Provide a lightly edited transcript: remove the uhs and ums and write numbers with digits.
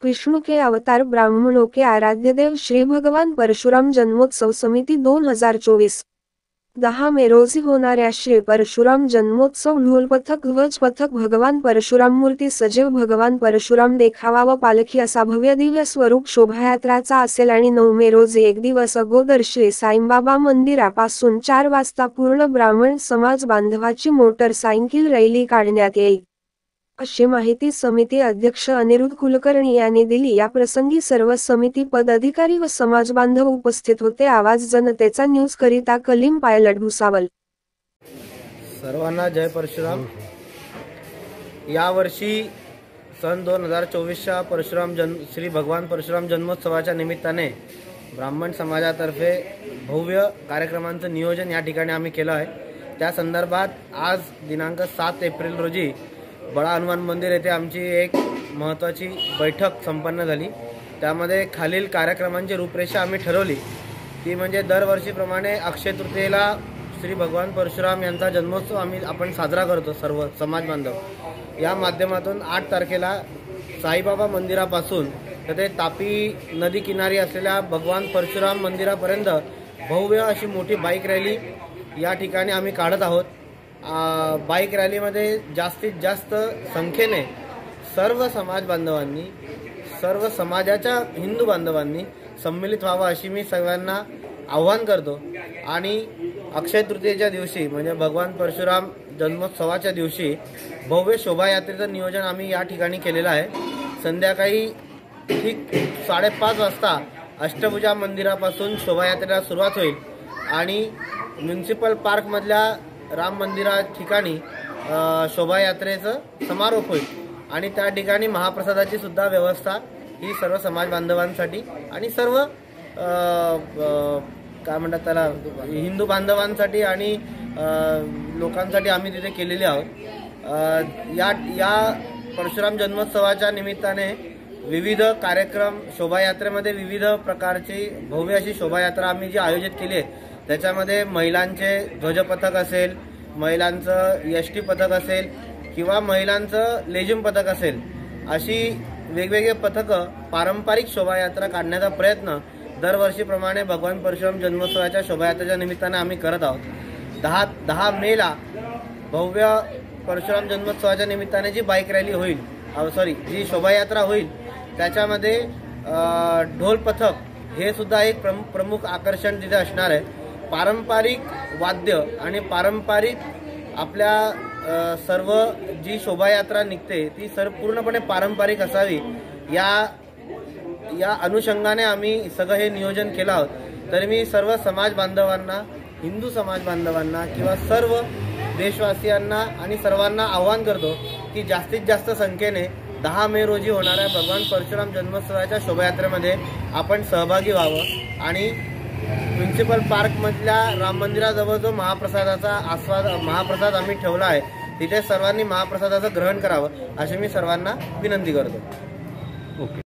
विष्णु के अवतार ब्राह्मणों के आराध्य देव श्री भगवान परशुराम जन्मोत्सव समिती 2024। 10 मे रोजी होणाऱ्या श्री परशुराम जन्मोत्सव ढोल पथक ध्वज पथक भगवान परशुराम मूर्ती सजीव भगवान परशुराम देखावा व पालखी असा भव्य दिव्य स्वरूप शोभायात्राचा असेल आणि 9 मे रोजी एक दिवस अगोदर श्री साईबाबा मंदिरापासून 4 वाजता पूर्ण ब्राह्मण समाज बांधवाची मोटरसायकल रॅली काढण्यात येईल, अशी माहिती समिती अध्यक्ष अनिरुद्ध कुलकर्णी यांनी दिली। या प्रसंगी सर्व समिती पदाधिकारी व समाज बांधव उपस्थित होते। आवाज जनतेचा न्यूज करिता कलीम पायलट भुसावल। सर्वांना जय परशुराम। या वर्षी सन 2024च्या श्री भगवान परशुराम जन्मोत्सवाच्या निमित्ताने ब्राह्मण समाजातर्फे भव्य कार्यक्रमांचं नियोजन या ठिकाणी आम्ही केलं आहे। त्या संदर्भात आज दिनांक 7 एप्रिल रोजी बडा हनुमान मंदिर येथे आमची एक महत्त्वाची बैठक संपन्न झाली। त्यामध्ये खालील कार्यक्रमांची रूपरेषा आम्ही ठरवली। ती म्हणजे दरवर्षीप्रमाणे अक्षय तृतीयेला श्री भगवान परशुराम यांचा जन्मोत्सव आपण साजरा करतो सर्व समाज बांधव। या माध्यमातून 8 तारखेला साईबाबा मंदिरापासून ते तापी नदी किनारी असलेल्या भगवान परशुराम मंदिरापर्यंत भव्य अशी मोठी बाईक रॅली या ठिकाणी आम्ही काढत आहोत। बाईक रॅलीमध्ये जास्तीत जास्त संख्येने सर्व समाज बांधवांनी सर्व समाजाच्या हिंदू बांधवांनी सम्मिलित व्हावं अशी मी सर्वांना आव्हान करतो। आणि अक्षय तृतीयेच्या दिवशी म्हणजे भगवान परशुराम जन्मोत्सवाच्या दिवशी भव्य शोभायात्रेचं नियोजन आम्ही या ठिकाणी केलेलं आहे। संध्याकाळी ठीक 5:30 वाजता अष्टभुजा मंदिरापासून शोभायात्रेला सुरुवात होईल आणि म्युनिसिपल पार्कमधल्या राम मंदिरा ठिकाणी शोभायात्रेचं समारोप होईल आणि त्या ठिकाणी महाप्रसादाची सुद्धा व्यवस्था ही सर्व समाज बांधवांसाठी आणि सर्व काय म्हणतात त्याला हिंदू बांधवांसाठी आणि लोकांसाठी आम्ही तिथे केलेली आहोत। या परशुराम जन्मोत्सवाच्या निमित्ताने विविध कार्यक्रम शोभायात्रेमध्ये विविध प्रकारची भव्य अशी शोभायात्रा आम्ही जी आयोजित केली आहे। त्याच्यामध्ये महिलांचे ध्वजपथक असेल, महिलांचं एसटी पथक असेल किंवा महिलांचं लेझिम पथक असेल, अशी वेगवेगळे पथकं पारंपरिक शोभायात्रा काढण्याचा प्रयत्न दरवर्षीप्रमाणे भगवान परशुराम जन्मोत्सवाच्या शोभायात्रेच्या निमित्ताने आम्ही करत आहोत। 10 मेला भव्य परशुराम जन्मोत्सवाच्या निमित्ताने जी बाईक रॅली होईल जी शोभायात्रा होईल त्याच्यामध्ये ढोल पथक हे सुद्धा एक प्रमुख आकर्षण तिथे असणार आहे। पारंपरिक वाद्य आणि पारंपरिक आपल्या सर्व जी शोभायात्रा निघते ती पूर्णपणे पारंपरिक असावी या अनुषंगाने आम्ही सगळं हे नियोजन केलं आहोत। तर मी सर्व समाज बांधवांना, हिंदू समाज बांधवांना किंवा सर्व देशवासियांना आणि सर्वांना आवाहन करतो की जास्तीत जास्त संख्येने 10 मे रोजी होणाऱ्या भगवान परशुराम जन्मोत्सवाच्या शोभायात्रेमध्ये आपण सहभागी व्हावं आणि म्युनिसिपल पार्कमधल्या राम मंदिराजवळ जो महाप्रसाद आम्ही ठेवला आहे तिथे सर्वांनी महाप्रसादाचं ग्रहण करावं अशी मी सर्वांना विनंती करतो। ओके।